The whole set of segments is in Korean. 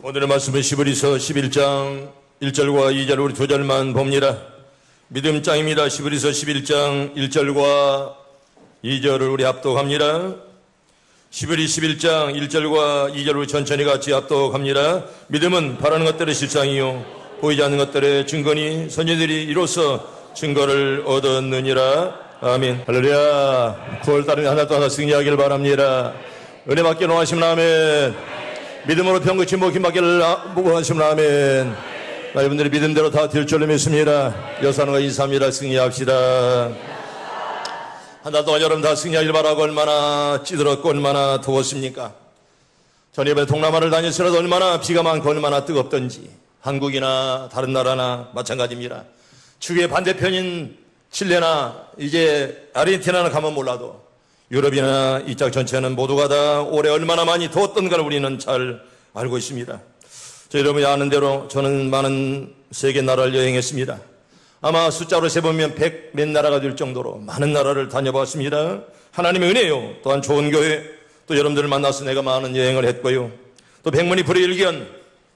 오늘의 말씀은 시브리서 11장 1절과 2절 우리 두 절만 봅니다. 믿음장입니다. 시브리서 11장 1절과 2절을 우리 합독합니다. 시브리 11장 1절과 2절을 천천히 같이 합독합니다. 믿음은 바라는 것들의 실상이요 보이지 않는 것들의 증거니 선지자들이 이로써 증거를 얻었느니라. 아멘. 할렐루야. 9월달에 한 달 동안 승리하기를 바랍니다. 은혜 받기 원하시면 아멘. 믿음으로 평균치 먹기 받기를 원하시면 아멘. 여러분들이 믿음대로 다 될 줄로 믿습니다. 여사는과 인사합니다. 승리합시다. 한 달 동안 여러분 다 승리하길 바라고 얼마나 찌들었고 얼마나 더웠습니까? 전 이번에 동남아를 다녔으라도 얼마나 비가 많고 얼마나 뜨겁던지 한국이나 다른 나라나 마찬가지입니다. 축의 반대편인 칠레나 이제 아르헨티나나 가면 몰라도 유럽이나 이쪽 전체는 모두가 다 올해 얼마나 많이 더웠던가를 우리는 잘 알고 있습니다. 저 여러분이 아는 대로 저는 많은 세계 나라를 여행했습니다. 아마 숫자로 세보면 100몇 나라가 될 정도로 많은 나라를 다녀봤습니다. 하나님의 은혜요. 또한 좋은 교회 또 여러분들을 만나서 내가 많은 여행을 했고요. 또 백문이 불여일견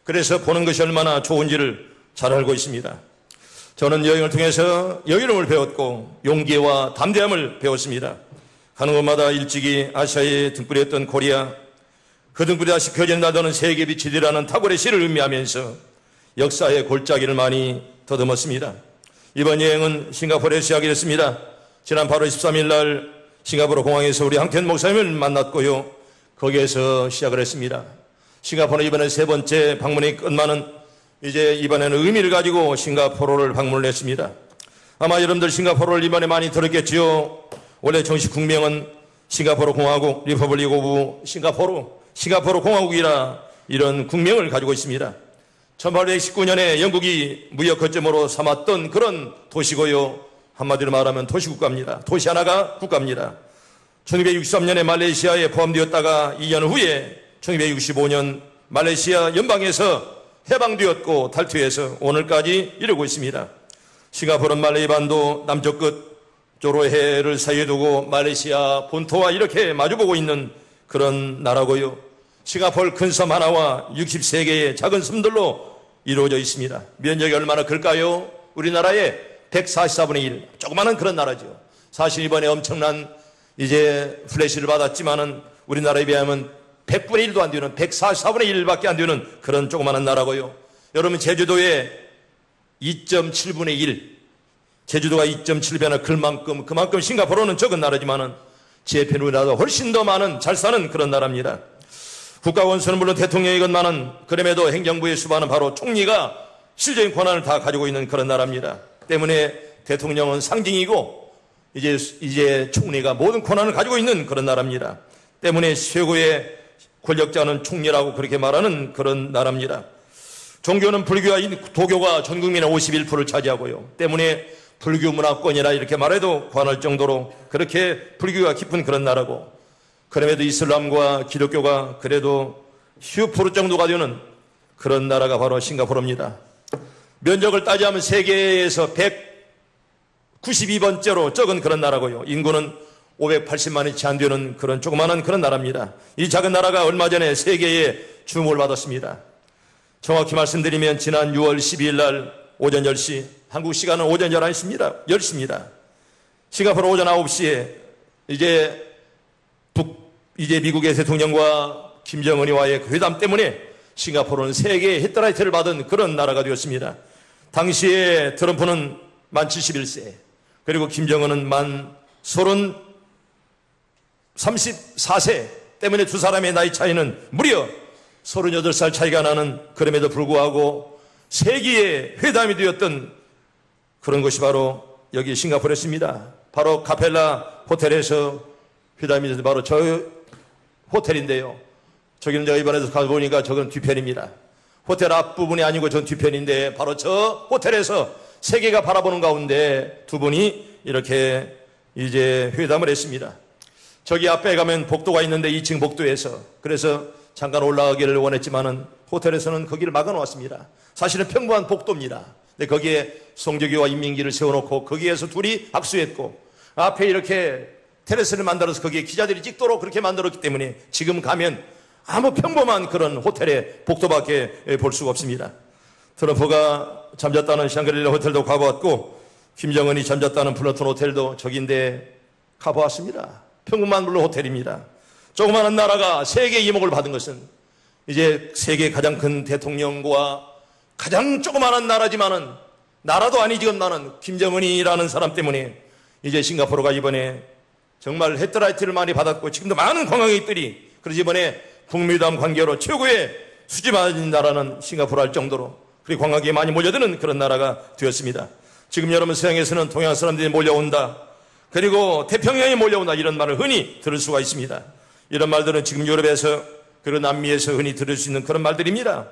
그래서 보는 것이 얼마나 좋은지를 잘 알고 있습니다. 저는 여행을 통해서 여유로움을 배웠고 용기와 담대함을 배웠습니다. 가는 곳마다 일찍이 아시아에 등불이었던 코리아 그 등불이 다시 켜진다는 세계 빛이 되라는 탁월의 시를 의미하면서 역사의 골짜기를 많이 더듬었습니다. 이번 여행은 싱가포르에서 시작이 됐습니다. 지난 8월 13일 날 싱가포르 공항에서 우리 항태현 목사님을 만났고요. 거기에서 시작을 했습니다. 싱가포르 이번에 세 번째 방문이 끝나는 이제 이번에는 의미를 가지고 싱가포르를 방문을 했습니다. 아마 여러분들 싱가포르를 이번에 많이 들었겠지요. 원래 정식 국명은 싱가포르 공화국 리퍼블릭 오브 싱가포르 공화국이라 이런 국명을 가지고 있습니다. 1819년에 영국이 무역 거점으로 삼았던 그런 도시고요. 한마디로 말하면 도시국가입니다. 도시 하나가 국가입니다. 1963년에 말레이시아에 포함되었다가 2년 후에 1965년 말레이시아 연방에서 해방되었고 탈퇴해서 오늘까지 이르고 있습니다. 싱가포르는 말레이 반도 남쪽 끝 조로해를 사이에 두고 말레이시아 본토와 이렇게 마주보고 있는 그런 나라고요. 싱가포르 큰 섬 하나와 63개의 작은 섬들로 이루어져 있습니다. 면적이 얼마나 클까요? 우리나라의 144분의 1 조그마한 그런 나라죠. 사실 이번에 엄청난 이제 플래시를 받았지만은 우리나라에 비하면 100분의 1도 안 되는 144분의 1밖에 안 되는 그런 조그마한 나라고요. 여러분 제주도에 2.7분의 1 제주도가 2.7배나 그만큼 싱가포르는 적은 나라지만은 제 편으로라도 훨씬 더 많은 잘 사는 그런 나라입니다. 국가 원수는 물론 대통령이건만은 그럼에도 행정부의 수반은 바로 총리가 실제인 권한을 다 가지고 있는 그런 나라입니다. 때문에 대통령은 상징이고 이제 총리가 모든 권한을 가지고 있는 그런 나라입니다. 때문에 최고의 권력자는 총리라고 그렇게 말하는 그런 나라입니다. 종교는 불교와 도교가 전 국민의 51%를 차지하고요. 때문에 불교 문화권이라 이렇게 말해도 과할 정도로 그렇게 불교가 깊은 그런 나라고 그럼에도 이슬람과 기독교가 그래도 10% 정도가 되는 그런 나라가 바로 싱가포르입니다. 면적을 따지면 세계에서 192번째로 적은 그런 나라고요. 인구는 580만이 채 안 되는 그런 조그마한 그런 나라입니다. 이 작은 나라가 얼마 전에 세계에 주목을 받았습니다. 정확히 말씀드리면 지난 6월 12일 날 오전 10시 한국 시간은 오전 10시입니다. 싱가포르 오전 9시에 이제 미국의 대통령과 김정은이와의 회담 때문에 싱가포르는 세계의 헤드라이트를 받은 그런 나라가 되었습니다. 당시에 트럼프는 만 71세 그리고 김정은은 만 34세 때문에 두 사람의 나이 차이는 무려 38살 차이가 나는 그럼에도 불구하고 세계의 회담이 되었던 그런 것이 바로 여기 싱가포르였습니다. 바로 카펠라 호텔에서 회담이 되었던 바로 저 호텔인데요. 저기는 제가 이번에도 가보니까 저건 뒤편입니다. 호텔 앞부분이 아니고 전 뒤편인데 바로 저 호텔에서 세계가 바라보는 가운데 두 분이 이렇게 이제 회담을 했습니다. 저기 앞에 가면 복도가 있는데 2층 복도에서 그래서 잠깐 올라가기를 원했지만은 호텔에서는 거기를 막아놓았습니다. 사실은 평범한 복도입니다. 근데 거기에 송조기와 인민기를 세워놓고 거기에서 둘이 악수했고 앞에 이렇게 테라스를 만들어서 거기에 기자들이 찍도록 그렇게 만들었기 때문에 지금 가면 아무 평범한 그런 호텔의 복도밖에 볼 수가 없습니다. 트럼프가 잠잤다는 샹그릴라 호텔도 가보았고 김정은이 잠잤다는 플러튼 호텔도 저긴데 가보았습니다. 평범한 물론 호텔입니다. 조그마한 나라가 세계의 이목을 받은 것은 이제 세계 가장 큰 대통령과 가장 조그마한 나라지만은 나라도 아니지만은 김정은이라는 사람 때문에 이제 싱가포르가 이번에 정말 헤드라이트를 많이 받았고 지금도 많은 관광객들이 그래서 이번에 북미담 관계로 최고의 수지 많은 나라는 싱가포르 할 정도로 그리고 관광객이 많이 몰려드는 그런 나라가 되었습니다. 지금 여러분 서양에서는 동양 사람들이 몰려온다. 그리고 태평양에 몰려온다. 이런 말을 흔히 들을 수가 있습니다. 이런 말들은 지금 유럽에서 그리고 남미에서 흔히 들을 수 있는 그런 말들입니다.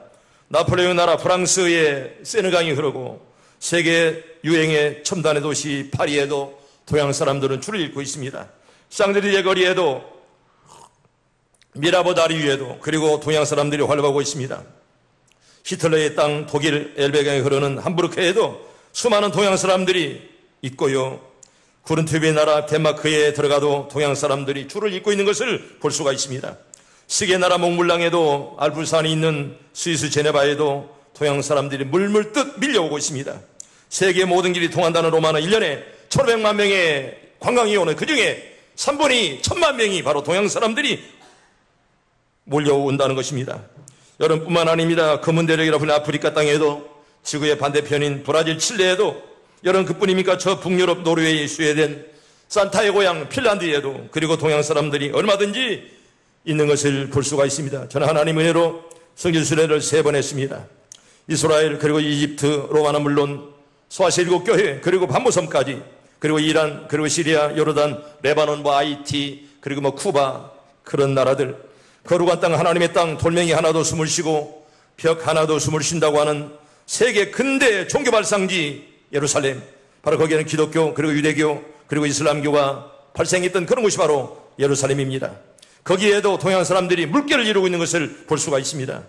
나폴레옹 나라 프랑스의 세느강이 흐르고 세계 유행의 첨단의 도시 파리에도 동양 사람들은 줄을 잇고 있습니다. 샹들리제 거리에도 미라보 다리 위에도 그리고 동양 사람들이 활보하고 있습니다. 히틀러의 땅 독일 엘베강에 흐르는 함부르크에도 수많은 동양 사람들이 있고요. 구른투비의 나라 덴마크에 들어가도 동양 사람들이 줄을 잇고 있는 것을 볼 수가 있습니다. 스게 나라 몽블랑에도 알프산이 있는 스위스 제네바에도 동양 사람들이 물물듯 밀려오고 있습니다. 세계 모든 길이 통한다는 로마는 1년에 1,500만 명의 관광이 오는 그중에 3분의 1,000만 명이 바로 동양 사람들이 몰려온다는 것입니다. 여러분뿐만 아닙니다. 검은 대륙이라 불리는 아프리카 땅에도 지구의 반대편인 브라질 칠레에도 여러분 그뿐입니까? 저 북유럽 노르웨이 스웨덴 산타의 고향 핀란드에도 그리고 동양 사람들이 얼마든지 있는 것을 볼 수가 있습니다. 저는 하나님의 은혜로 성지 순례를 3번 했습니다. 이스라엘 그리고 이집트 로마는 물론 소아시 7교회 그리고 반모섬까지 그리고 이란 그리고 시리아 요르단 레바논 아이티 그리고 쿠바 그런 나라들 거룩한 땅 하나님의 땅 돌멩이 하나도 숨을 쉬고 벽 하나도 숨을 쉰다고 하는 세계 근대 종교 발상지 예루살렘 바로 거기에는 기독교 그리고 유대교 그리고 이슬람교가 발생했던 그런 곳이 바로 예루살렘입니다. 거기에도 동양 사람들이 물결을 이루고 있는 것을 볼 수가 있습니다.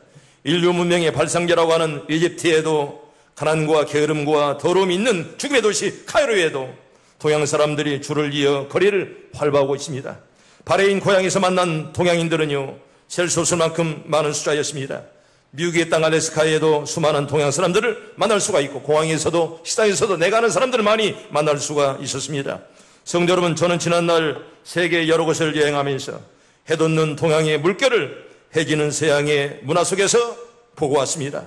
인류 문명의 발상지라고 하는 이집트에도 가난과 게으름과 더러움이 있는 죽음의 도시 카이로에도 동양 사람들이 줄을 이어 거리를 활보하고 있습니다. 바레인 고향에서 만난 동양인들은요 셀 수 없을 만큼 많은 숫자였습니다. 미국의 땅 알래스카에도 수많은 동양 사람들을 만날 수가 있고 공항에서도 식당에서도 내가 아는 사람들을 많이 만날 수가 있었습니다. 성도 여러분, 저는 지난날 세계 여러 곳을 여행하면서 해돋는 동양의 물결을 해지는 서양의 문화 속에서 보고 왔습니다.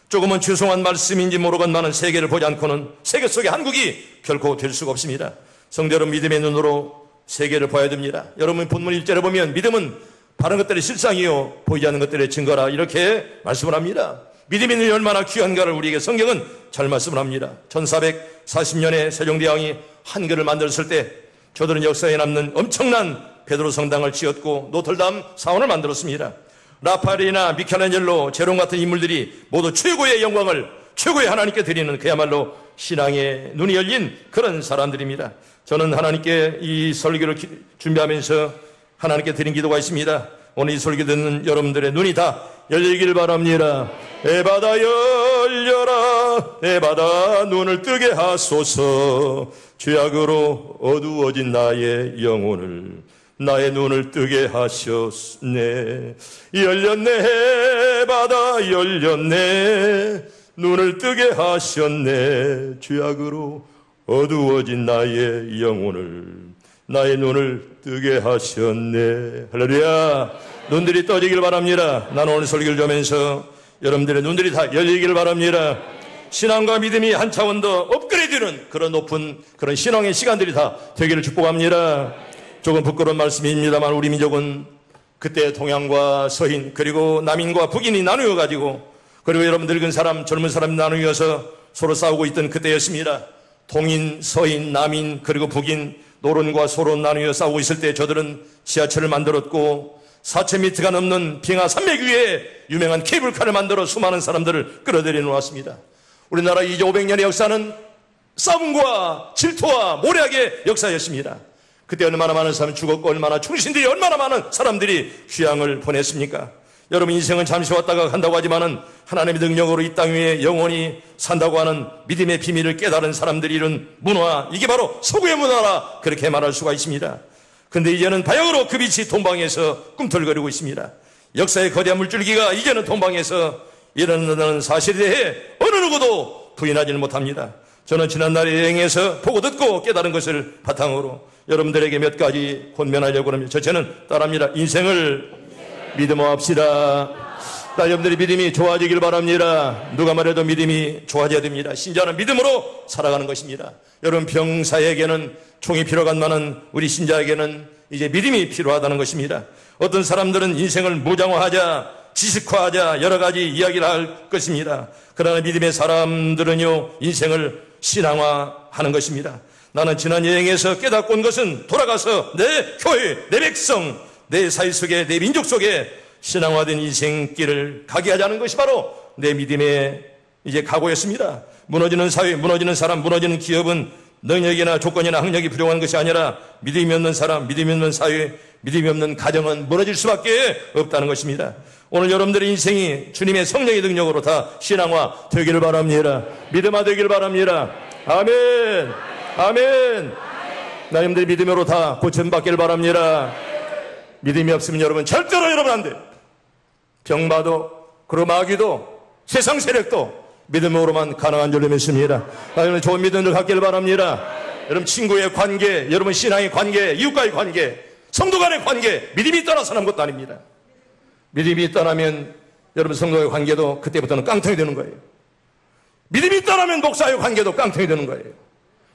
조금은 죄송한 말씀인지 모르건만은 세계를 보지 않고는 세계 속의 한국이 결코 될 수가 없습니다. 성도 여러분, 믿음의 눈으로 세계를 봐야 됩니다. 여러분 본문 1절에 보면 믿음은 바른 것들의 실상이요 보이지 않는 것들의 증거라 이렇게 말씀을 합니다. 믿음의 눈이 얼마나 귀한가를 우리에게 성경은 잘 말씀을 합니다. 1440년에 세종대왕이 한글을 만들었을 때 저들은 역사에 남는 엄청난 베드로 성당을 지었고 노틀담 사원을 만들었습니다. 라파엘이나 미켈란젤로, 제롬 같은 인물들이 모두 최고의 영광을 최고의 하나님께 드리는 그야말로 신앙의 눈이 열린 그런 사람들입니다. 저는 하나님께 이 설교를 준비하면서 하나님께 드린 기도가 있습니다. 오늘 이 설교 듣는 여러분들의 눈이 다 열리길 바랍니다. 에바다 열려라, 에바다 눈을 뜨게 하소서. 죄악으로 어두워진 나의 영혼을 나의 눈을 뜨게 하셨네. 열렸네, 에바다 열렸네, 눈을 뜨게 하셨네. 죄악으로 어두워진 나의 영혼을 나의 눈을 뜨게 하셨네. 할렐루야. 눈들이 떠지길 바랍니다. 나는 오늘 설교를 하면서 여러분들의 눈들이 다 열리길 바랍니다. 신앙과 믿음이 한 차원 더 업그레이드되는 그런 높은 그런 신앙의 시간들이 다 되기를 축복합니다. 조금 부끄러운 말씀입니다만 우리 민족은 그때 동양과 서인 그리고 남인과 북인이 나누어 가지고 그리고 여러분 늙은 사람 젊은 사람이 나누어서 서로 싸우고 있던 그때였습니다. 동인, 서인, 남인 그리고 북인 노론과 소론 나누어 싸우고 있을 때 저들은 지하철을 만들었고 4,000m가 넘는 빙하 산맥 위에 유명한 케이블카를 만들어 수많은 사람들을 끌어들여 놓았습니다. 우리나라 2,500년의 역사는 싸움과 질투와 모략의 역사였습니다. 그때 얼마나 많은 사람이 죽었고 얼마나 충신들이 얼마나 많은 사람들이 휴양을 보냈습니까? 여러분 인생은 잠시 왔다가 간다고 하지만은 하나님의 능력으로 이 땅 위에 영원히 산다고 하는 믿음의 비밀을 깨달은 사람들이 이룬 문화, 이게 바로 서구의 문화라 그렇게 말할 수가 있습니다. 그런데 이제는 바야흐로 그 빛이 동방에서 꿈틀거리고 있습니다. 역사의 거대한 물줄기가 이제는 동방에서 일어난다는 사실에 대해 어느 누구도 부인하지는 못합니다. 저는 지난날의 여행에서 보고 듣고 깨달은 것을 바탕으로 여러분들에게 몇 가지 권면하려고 합니다. 첫째는 따라합니다. 인생을 믿음으로 합시다. 여러분들이 믿음이 좋아지길 바랍니다. 누가 말해도 믿음이 좋아져야 됩니다. 신자는 믿음으로 살아가는 것입니다. 여러분 병사에게는 총이 필요하지만 우리 신자에게는 이제 믿음이 필요하다는 것입니다. 어떤 사람들은 인생을 무장화하자, 지식화하자 여러 가지 이야기를 할 것입니다. 그러나 믿음의 사람들은요 인생을 신앙화하는 것입니다. 나는 지난 여행에서 깨닫고 온 것은 돌아가서 내 교회, 내 백성, 내 사회 속에, 내 민족 속에 신앙화된 인생길을 가게 하자는 것이 바로 내 믿음의 이제 각오였습니다. 무너지는 사회, 무너지는 사람, 무너지는 기업은 능력이나 조건이나 학력이 부족한 것이 아니라 믿음이 없는 사람, 믿음이 없는 사회, 믿음이 없는 가정은 무너질 수밖에 없다는 것입니다. 오늘 여러분들의 인생이 주님의 성령의 능력으로 다 신앙화 되기를 바랍니다. 믿음화 되기를 바랍니다. 아멘. 아멘. 여러분들의 믿음으로 다 고침받기를 바랍니다. 믿음이 없으면 여러분 절대로 여러분 안 돼요. 병마도 그리고 마귀도 세상 세력도 믿음으로만 가능한 줄 믿습니다. 여러분 좋은 믿음을 갖기를 바랍니다. 여러분 친구의 관계, 여러분 신앙의 관계, 이웃과의 관계, 성도 간의 관계, 믿음이 떠나서 하는 것도 아닙니다. 믿음이 떠나면 여러분 성도의 관계도 그때부터는 깡통이 되는 거예요. 믿음이 떠나면 목사의 관계도 깡통이 되는 거예요.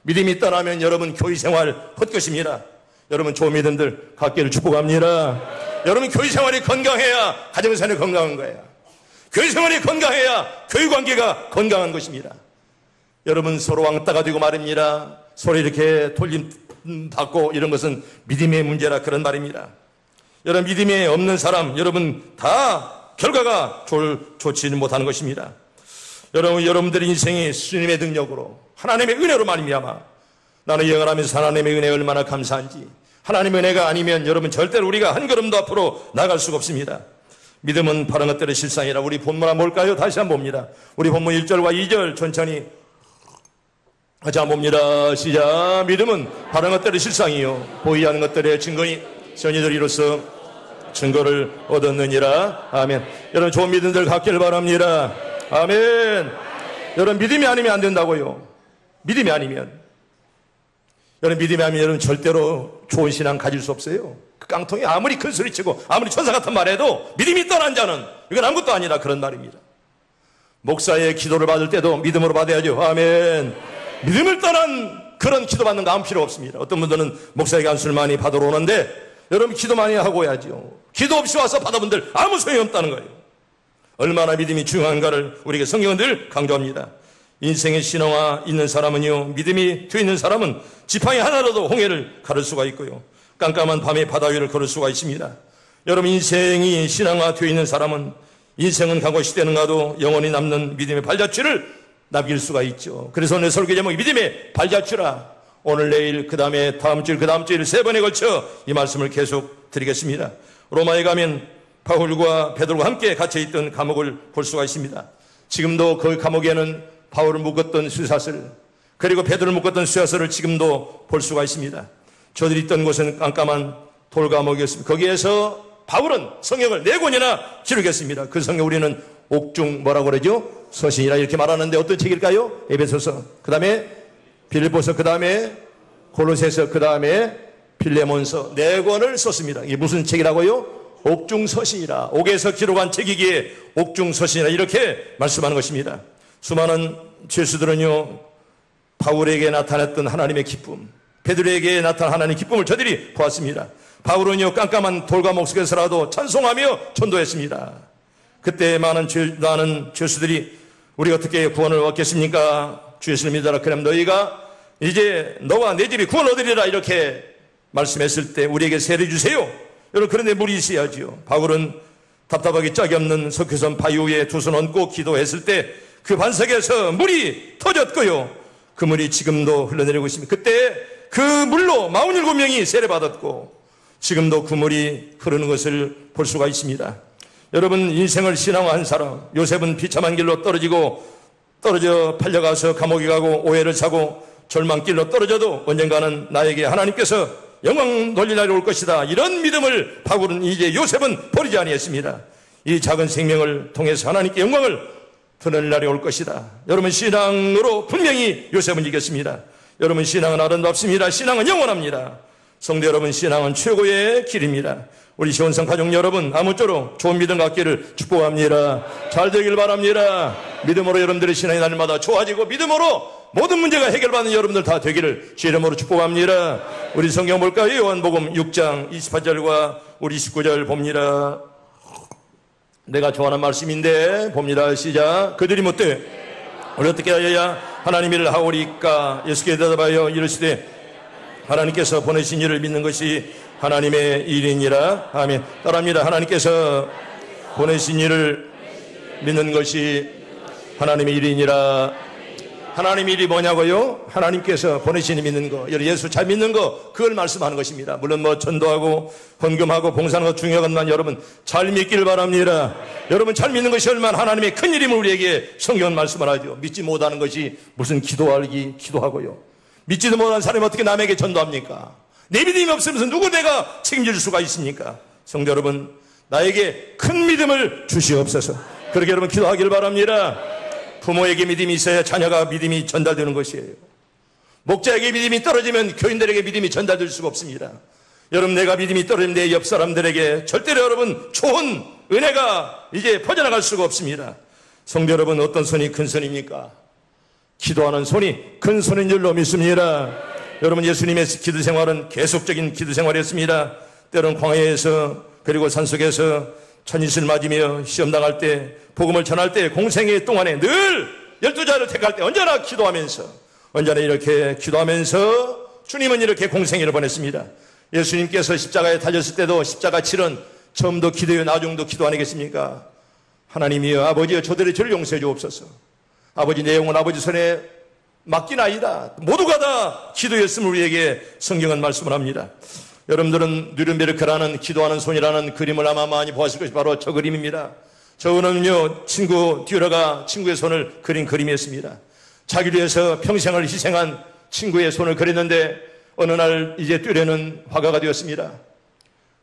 믿음이 떠나면 여러분 교회 생활 헛것입니다. 여러분 좋은 믿음들 갖기를 축복합니다. 여러분 교회 생활이 건강해야 가정생활이 건강한 거예요. 교회 생활이 건강해야 교회 관계가 건강한 것입니다. 여러분 서로 왕따가 되고 말입니다. 서로 이렇게 돌림 받고 이런 것은 믿음의 문제라 그런 말입니다. 여러분 믿음이 없는 사람 여러분 다 결과가 좋지는 못하는 것입니다. 여러분들의 인생이 주님의 능력으로 하나님의 은혜로 말미암아 나는 여행을 하면서 하나님의 은혜에 얼마나 감사한지 하나님의 은혜가 아니면 여러분 절대로 우리가 한 걸음도 앞으로 나갈 수가 없습니다. 믿음은 바른 것들의 실상이라. 우리 본문은 뭘까요? 다시 한번 봅니다. 우리 본문 1절과 2절 천천히 같이 한번 봅니다. 시작. 믿음은 바른 것들의 실상이요 보이지 않는 것들의 증거니 선지자들이로서 증거를 얻었느니라. 아멘. 여러분 좋은 믿음들 갖기를 바랍니다. 아멘. 여러분 믿음이 아니면 안 된다고요. 믿음이 아니면 여러분 절대로 좋은 신앙 가질 수 없어요. 그 깡통이 아무리 큰 소리치고 아무리 천사 같은 말해도 믿음이 떠난 자는 이건 아무것도 아니라 그런 말입니다. 목사의 기도를 받을 때도 믿음으로 받아야죠. 아멘. 믿음을 떠난 그런 기도 받는 거 아무 필요 없습니다. 어떤 분들은 목사에게 안수를 많이 받으러 오는데 여러분 기도 많이 하고 해야죠. 기도 없이 와서 받아본들 아무 소용이 없다는 거예요. 얼마나 믿음이 중요한가를 우리에게 성경은 늘 강조합니다. 인생의 신앙화 있는 사람은요 믿음이 되어 있는 사람은 지팡이 하나라도 홍해를 가를 수가 있고요 깜깜한 밤에 바다 위를 걸을 수가 있습니다. 여러분 인생이 신앙화 되어 있는 사람은 인생은 가고 시대는가도 영원히 남는 믿음의 발자취를 남길 수가 있죠. 그래서 오늘 설교 제목이 믿음의 발자취라. 오늘 내일 그 다음에 다음 주일 그 다음 주일 세 번에 걸쳐 이 말씀을 계속 드리겠습니다. 로마에 가면 바울과 베드로가 함께 갇혀있던 감옥을 볼 수가 있습니다. 지금도 그 감옥에는 바울을 묶었던 쇠사슬 그리고 베드로를 묶었던 쇠사슬을 지금도 볼 수가 있습니다. 저들이 있던 곳은 깜깜한 돌감옥이었습니다. 거기에서 바울은 성경을 4권이나 기록했습니다. 그 성경 우리는 옥중 뭐라고 그러죠? 서신이라 이렇게 말하는데 어떤 책일까요? 에베소서, 그 다음에 빌립보서, 그 다음에 골로새서, 그 다음에 빌레몬서 4권을 썼습니다. 이게 무슨 책이라고요? 옥중서신이라. 옥에서 기록한 책이기에 옥중서신이라 이렇게 말씀하는 것입니다. 수많은 죄수들은요 바울에게 나타났던 하나님의 기쁨, 베드로에게 나타난 하나님의 기쁨을 저들이 보았습니다. 바울은요 깜깜한 돌감옥 속에서라도 찬송하며 전도했습니다. 그때 많은 죄수들이 우리가 어떻게 구원을 얻겠습니까? 주 예수를 믿어라. 그럼 너희가 이제 너와 내 집이 구원 얻으리라 이렇게 말씀했을 때 우리에게 세례 주세요. 여러분 그런데 물이 있어야지요. 바울은 답답하게 짝이 없는 석회선 바위 위에 두 손 얹고 기도했을 때 그 반석에서 물이 터졌고요. 그 물이 지금도 흘러내리고 있습니다. 그때 그 물로 47명이 세례받았고 지금도 그 물이 흐르는 것을 볼 수가 있습니다. 여러분 인생을 신앙화한 사람, 요셉은 비참한 길로 떨어져 팔려가서 감옥에 가고 오해를 사고 절망길로 떨어져도 언젠가는 나에게 하나님께서 영광 돌릴 날이 올 것이다. 이런 믿음을 바꾸는 이제 요셉은 버리지 아니했습니다. 이 작은 생명을 통해서 하나님께 영광을 드러낼 날이 올 것이다. 여러분, 신앙으로 분명히 요셉은 이겼습니다. 여러분, 신앙은 아름답습니다. 신앙은 영원합니다. 성도 여러분, 신앙은 최고의 길입니다. 우리 시온성 가족 여러분, 아무쪼록 좋은 믿음 갖기를 축복합니다. 잘 되길 바랍니다. 믿음으로 여러분들의 신앙이 날마다 좋아지고 믿음으로 모든 문제가 해결받는 여러분들 다 되기를 주의 이름으로 축복합니다. 우리 성경 볼까요? 요한복음 6장 28절과 우리 19절 봅니다. 내가 좋아하는 말씀인데 봅니다. 시작. 그들이 묻되 우리 어떻게 하여야 하나님 일을 하오리까? 예수께 대답하여 이르시되 하나님께서 보내신 이를 믿는 것이 하나님의 일이니라. 아멘. 따라합니다. 하나님께서 보내신 이를 믿는 것이 하나님의 일이니라. 하나님의 일이 뭐냐고요? 하나님께서 보내신 이 믿는 거, 예수 잘 믿는 거, 그걸 말씀하는 것입니다. 물론 뭐 전도하고 헌금하고 봉사하는 것 중요하건만 여러분 잘 믿기를 바랍니다. 여러분 잘 믿는 것이 얼마나 하나님의 큰 일임을 우리에게 성경은 말씀을 하죠. 믿지 못하는 것이 무슨 기도하고요. 믿지도 못하는 사람이 어떻게 남에게 전도합니까? 내 믿음이 없으면서 누구 내가 책임질 수가 있습니까? 성도 여러분, 나에게 큰 믿음을 주시옵소서. 그렇게 여러분 기도하기를 바랍니다. 부모에게 믿음이 있어야 자녀가 믿음이 전달되는 것이에요. 목자에게 믿음이 떨어지면 교인들에게 믿음이 전달될 수가 없습니다. 여러분, 내가 믿음이 떨어지면 내 옆 사람들에게 절대로 여러분 좋은 은혜가 이제 퍼져나갈 수가 없습니다. 성도 여러분, 어떤 손이 큰 손입니까? 기도하는 손이 큰 손인 줄로 믿습니다. 여러분, 예수님의 기도 생활은 계속적인 기도 생활이었습니다. 때론 광야에서 그리고 산속에서 천이슬 맞으며 시험당할 때, 복음을 전할 때, 공생의 동안에 늘 12자를 택할 때 언제나 기도하면서, 언제나 이렇게 기도하면서 주님은 이렇게 공생애를 보냈습니다. 예수님께서 십자가에 달렸을 때도 십자가 치른 처음도 기도요 나중도 기도 아니겠습니까? 하나님이여, 아버지여, 저들의 죄를 용서해 주옵소서. 아버지, 내 영혼 아버지 손에 맡기나이다. 모두가 다 기도였음을 우리에게 성경은 말씀을 합니다. 여러분들은 누른베르크라는 기도하는 손이라는 그림을 아마 많이 보았을 것이 바로 저 그림입니다. 저거는요, 친구 듀러가 친구의 손을 그린 그림이었습니다. 자기를 위해서 평생을 희생한 친구의 손을 그렸는데 어느 날 이제 듀러는 화가가 되었습니다.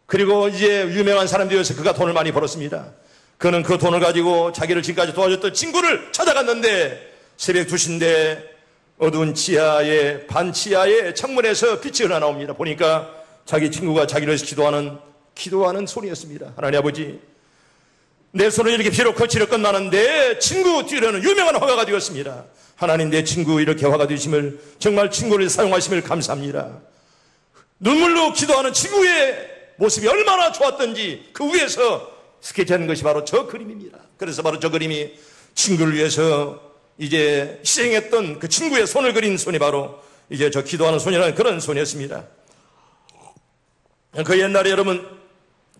그리고 이제 유명한 사람이 되어서 그가 돈을 많이 벌었습니다. 그는 그 돈을 가지고 자기를 지금까지 도와줬던 친구를 찾아갔는데 새벽 2시인데 어두운 지하에, 반지하의 창문에서 빛이 흘러나옵니다. 보니까 자기 친구가 자기를 위해서 기도하는 손이었습니다. 하나님 아버지, 내 손을 이렇게 비록 거칠었건만은 내 친구 듀러는 유명한 화가가 되었습니다. 하나님, 내 친구 이렇게 화가 되심을, 정말 친구를 사용하심을 감사합니다. 눈물로 기도하는 친구의 모습이 얼마나 좋았던지 그 위에서 스케치하는 것이 바로 저 그림입니다. 그래서 바로 저 그림이 친구를 위해서 이제 희생했던 그 친구의 손을 그린 손이 바로 이제 저 기도하는 손이라는 그런 손이었습니다. 그 옛날에 여러분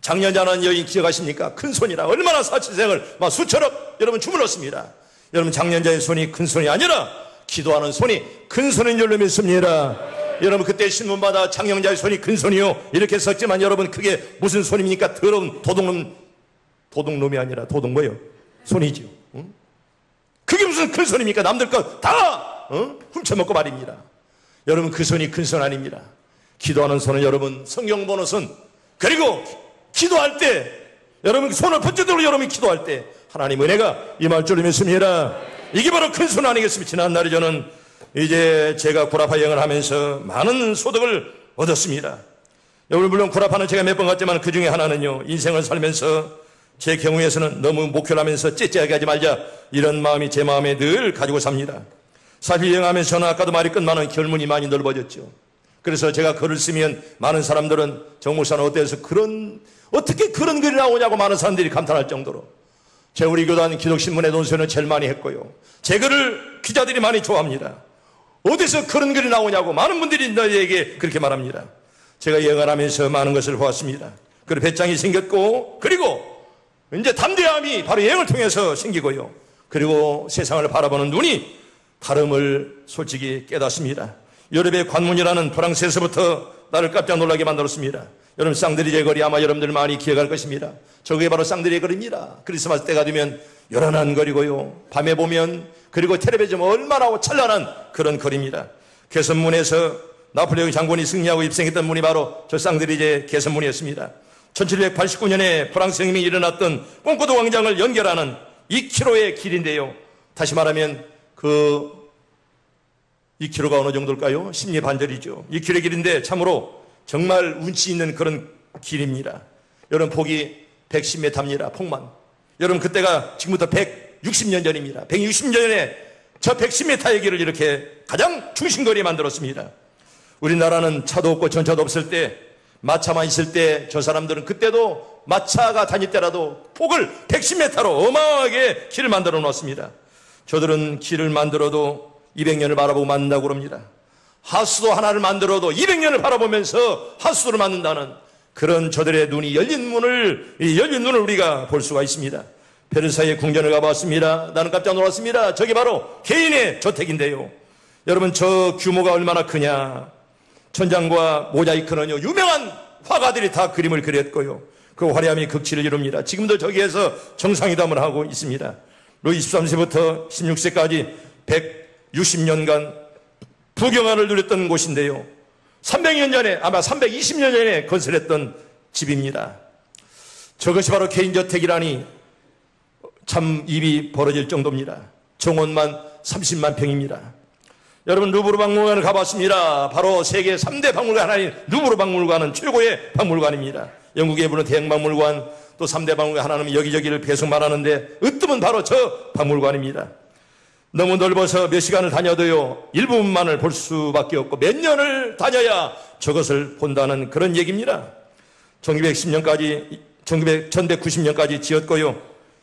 장년자라는 여인 기억하십니까? 큰 손이라 얼마나 사치생을 막 수천억 여러분 주물렀습니다. 여러분, 장년자의 손이 큰 손이 아니라 기도하는 손이 큰 손인 줄로 믿습니다. 여러분, 그때 신문마다 장년자의 손이 큰 손이요 이렇게 썼지만 여러분, 그게 무슨 손입니까? 더러운 도둑놈이 아니라 도둑 뭐예요? 손이지요. 응? 그게 무슨 큰 손입니까? 남들 거 다 훔쳐먹고 말입니다. 여러분, 그 손이 큰 손 아닙니다. 기도하는 손은 여러분 성경 보는 손, 그리고 기도할 때 여러분 손을 번쩍들고 여러분이 기도할 때 하나님 은혜가 임할 줄을 믿습니다. 이게 바로 큰 손 아니겠습니까? 지난날에 저는 이제 제가 구라파 여행을 하면서 많은 소득을 얻었습니다. 여러분, 물론 구라파는 제가 몇 번 갔지만 그 중에 하나는요, 인생을 살면서 제 경우에서는 너무 목표를 하면서 째째하게 하지 말자, 이런 마음이 제 마음에 늘 가지고 삽니다. 사실 여행하면서 저는 아까도 말이 끝나는 결문이 많이 넓어졌죠. 그래서 제가 글을 쓰면 많은 사람들은 정 목사는 어때서 어떻게 그런 글이 나오냐고 많은 사람들이 감탄할 정도로 제가 우리 교단 기독신문에 논설을 제일 많이 했고요. 제 글을 기자들이 많이 좋아합니다. 어디서 그런 글이 나오냐고 많은 분들이 너희에게 그렇게 말합니다. 제가 여행을 하면서 많은 것을 보았습니다. 그리고 배짱이 생겼고, 그리고 이제 담대함이 바로 여행을 통해서 생기고요. 그리고 세상을 바라보는 눈이 다름을 솔직히 깨닫습니다. 유럽의 관문이라는 프랑스에서부터 나를 깜짝 놀라게 만들었습니다. 여러분, 쌍드리제 거리 아마 여러분들 많이 기억할 것입니다. 저게 바로 쌍드리제 거리입니다. 크리스마스 때가 되면 요란한 거리고요. 밤에 보면, 그리고 텔레비전 얼마나 찬란한 그런 거리입니다. 개선문에서 나폴레옹 장군이 승리하고 입성했던 문이 바로 저 쌍드리제 개선문이었습니다. 1789년에 프랑스 혁명이 일어났던 꽁코드 광장을 연결하는 2km의 길인데요. 다시 말하면 그 2km가 어느 정도일까요? 십리반절이죠. 2km 길인데 참으로 정말 운치 있는 그런 길입니다. 여러분 폭이 110m입니다. 폭만. 여러분 그때가 지금부터 160년 전입니다. 160년 전에 저 110m의 길을 이렇게 가장 중심거리에 만들었습니다. 우리나라는 차도 없고 전차도 없을 때, 마차만 있을 때 저 사람들은 그때도 마차가 다닐 때라도 폭을 110m로 어마어마하게 길을 만들어 놓았습니다. 저들은 길을 만들어도 200년을 바라보고 만든다고 그럽니다. 하수도 하나를 만들어도 200년을 바라보면서 하수도를 만든다는 그런 저들의 눈이 열린 눈을 우리가 볼 수가 있습니다. 페르사의 궁전을 가봤습니다. 나는 깜짝 놀랐습니다. 저게 바로 개인의 저택인데요. 여러분 저 규모가 얼마나 크냐. 천장과 모자이크는요 유명한 화가들이 다 그림을 그렸고요. 그 화려함이 극치를 이룹니다. 지금도 저기에서 정상회담을 하고 있습니다. 루이 13세부터 16세까지 160년간 부경화를 누렸던 곳인데요. 300년 전에 아마 320년 전에 건설했던 집입니다. 저것이 바로 개인저택이라니 참 입이 벌어질 정도입니다. 정원만 30만 평입니다. 여러분 루브르 박물관을 가봤습니다. 바로 세계 3대 박물관 하나인 루브르 박물관은 최고의 박물관입니다. 영국의 부는 대형 박물관, 또 3대 박물관 하나는 여기저기를 계속 말하는데 으뜸은 바로 저 박물관입니다. 너무 넓어서 몇 시간을 다녀도요 일부분만을 볼 수밖에 없고 몇 년을 다녀야 저것을 본다는 그런 얘기입니다. 1190년까지 지었고요.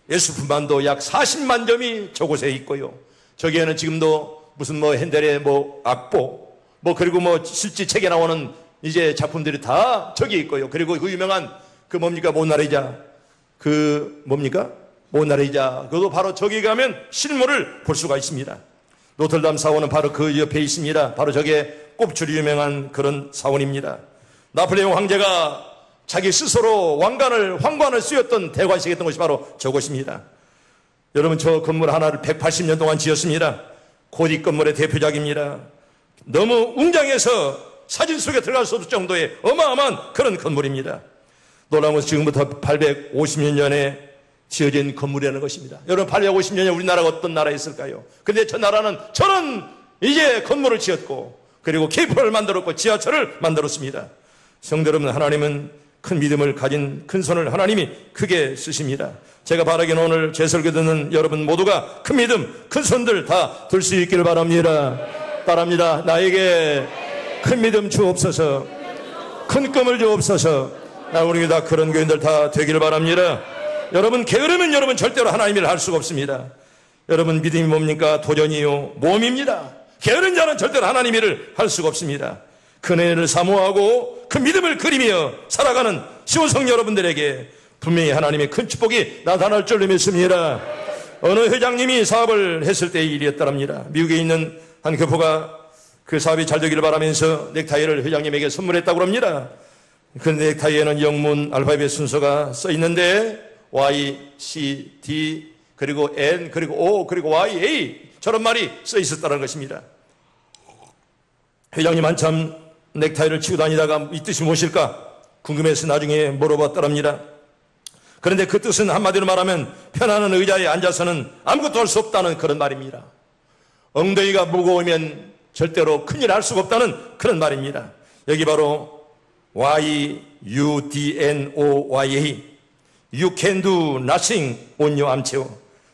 예술품만도 약 40만 점이 저곳에 있고요. 저기에는 지금도 무슨 핸델의 악보, 그리고 실제 책에 나오는 이제 작품들이 다 저기 있고요. 그리고 그 유명한 모나리자, 모나리자, 그것도 바로 저기 가면 실물을 볼 수가 있습니다. 노틀담 사원은 바로 그 옆에 있습니다. 바로 저게 꼽줄이 유명한 그런 사원입니다. 나폴레옹 황제가 자기 스스로 황관을 쓰였던 대관식 했던 것이 바로 저곳입니다. 여러분 저 건물 하나를 180년 동안 지었습니다. 고딕 건물의 대표작입니다. 너무 웅장해서 사진 속에 들어갈 수 없을 정도의 어마어마한 그런 건물입니다. 놀라운 것은 지금부터 850년 전에 지어진 건물이라는 것입니다. 여러분 850년 전에 우리나라가 어떤 나라였을까요? 그런데 저 나라는 저런 이제 건물을 지었고 그리고 케이프를 만들었고 지하철을 만들었습니다. 성도 여러분, 하나님은 큰 믿음을 가진 큰 손을 하나님이 크게 쓰십니다. 제가 바라기는 오늘 제 설교 듣는 여러분 모두가 큰 믿음, 큰 손들 다 들 수 있기를 바랍니다. 따라합니다. 나에게 큰 믿음 주옵소서, 큰 꿈을 주옵소서. 우리 다 그런 교인들 다 되기를 바랍니다. 여러분 게으르면 여러분 절대로 하나님 일을 할 수가 없습니다. 여러분 믿음이 뭡니까? 도전이요 몸입니다. 게으른 자는 절대로 하나님 일을 할 수가 없습니다. 큰 은혜를 사모하고 큰 믿음을 그리며 살아가는 시온성 여러분들에게 분명히 하나님의 큰 축복이 나타날 줄 믿습니다. 어느 회장님이 사업을 했을 때의 일이었답니다. 미국에 있는 한 교포가 그 사업이 잘 되기를 바라면서 넥타이를 회장님에게 선물했다고 합니다. 그 넥타이에는 영문 알파벳 순서가 써 있는데 Y, C, D, 그리고 N, 그리고 O, 그리고 Y, A 저런 말이 써 있었다는 것입니다. 회장님 한참 넥타이를 치고 다니다가 이 뜻이 무엇일까 궁금해서 나중에 물어봤더랍니다. 그런데 그 뜻은 한마디로 말하면 편안한 의자에 앉아서는 아무것도 할 수 없다는 그런 말입니다. 엉덩이가 무거우면 절대로 큰일 할 수가 없다는 그런 말입니다. 여기 바로 Y-U-D-N-O-Y-A You can do nothing on your armchair.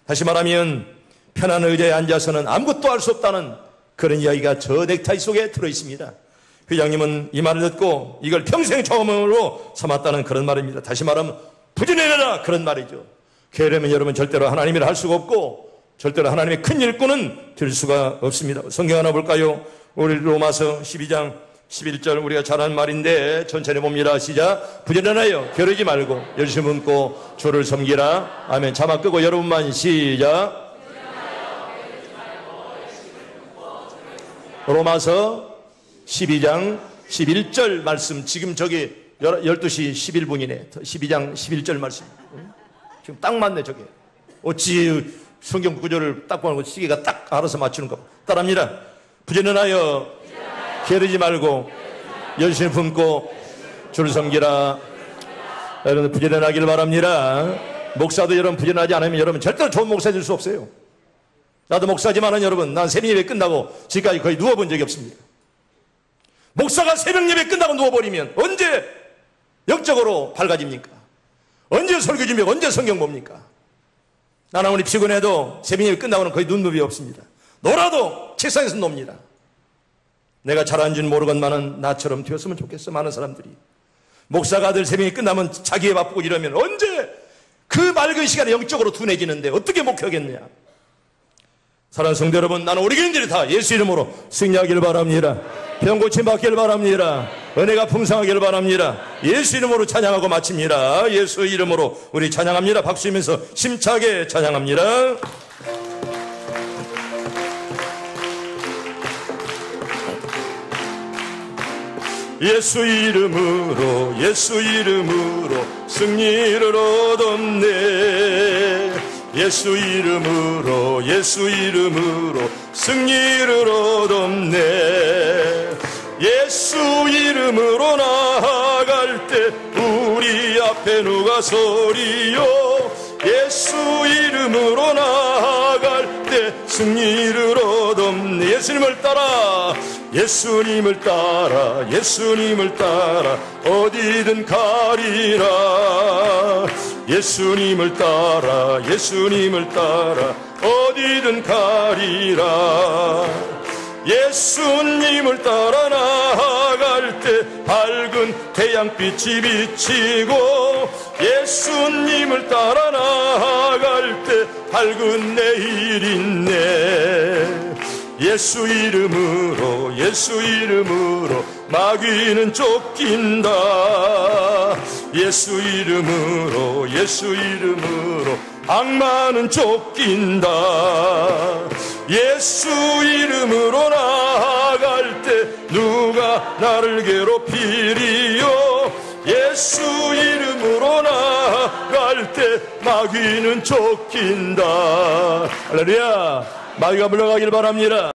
다시 말하면 편안한 의자에 앉아서는 아무것도 할 수 없다는 그런 이야기가 저 넥타이 속에 들어있습니다. 회장님은 이 말을 듣고 이걸 평생 처음으로 삼았다는 그런 말입니다. 다시 말하면 부지런해라 그런 말이죠. 게으르면 여러분 절대로 하나님 일을 할 수가 없고 절대로 하나님의 큰 일꾼은 될 수가 없습니다. 성경 하나 볼까요? 우리 로마서 12장 11절 우리가 잘 아는 말인데 천천히 봅니다. 시작. 부지런하여 게으르지 말고 열심히 품고 주를 섬기라. 아멘. 자막 끄고 여러분만 시작. 로마서 12장 11절 말씀. 지금 저기 12시 11분이네 12장 11절 말씀. 지금 딱 맞네. 저게 어찌 성경 구절을 딱 보는 거 시계가 딱 알아서 맞추는 거. 따라합니다. 부지런하여 게으르지 말고 열심히 품고 주를 섬기라. 여러분 부지런하길 바랍니다. 목사도 여러분 부지런하지 않으면 여러분 절대로 좋은 목사 될 수 없어요. 나도 목사지만은 여러분 난 새벽 예배 끝나고 지금까지 거의 누워본 적이 없습니다. 목사가 새벽 예배 끝나고 누워버리면 언제 영적으로 밝아집니까? 언제 설교 준비하고 언제 성경 봅니까? 나는 아무리 피곤해도 새벽 예배 끝나고는 거의 눈누비 없습니다. 놀아도 책상에서 놉니다. 내가 잘하는지는 모르건만은 나처럼 되었으면 좋겠어. 많은 사람들이 목사가 아들 새벽 예배 끝나면 자기애 바쁘고 이러면 언제 그 맑은 시간에 영적으로 둔해지는데 어떻게 목회하겠냐. 사랑하는 성도 여러분, 나는 우리 교인들이 다 예수 이름으로 승리하길 바랍니다. 병 고침 받길 바랍니다. 은혜가 풍성하길 바랍니다. 예수 이름으로 찬양하고 마칩니다. 예수 이름으로 우리 찬양합니다. 박수이면서 심차게 찬양합니다. 예수 이름으로 예수 이름으로 승리를 얻었네. 예수 이름으로 예수 이름으로 승리를 얻었네. 예수 이름으로 나아갈 때 우리 앞에 누가 서리요. 예수 이름으로 나아갈 때 승리를 얻었네. 예수님을 따라 예수님을 따라 예수님을 따라 어디든 가리라. 예수님을 따라 예수님을 따라 어디든 가리라. 예수님을 따라 나아갈 때 밝은 태양빛이 비치고 예수님을 따라 나아갈 때 밝은 내일 있네. 예수 이름으로 예수 이름으로 마귀는 쫓긴다. 예수 이름으로 예수 이름으로 악마는 쫓긴다. 예수 이름으로 나아갈 때 누가 나를 괴롭히리요. 예수 이름으로 나아갈 때 마귀는 쫓긴다. 할렐루야. 마귀가 물러가길 바랍니다.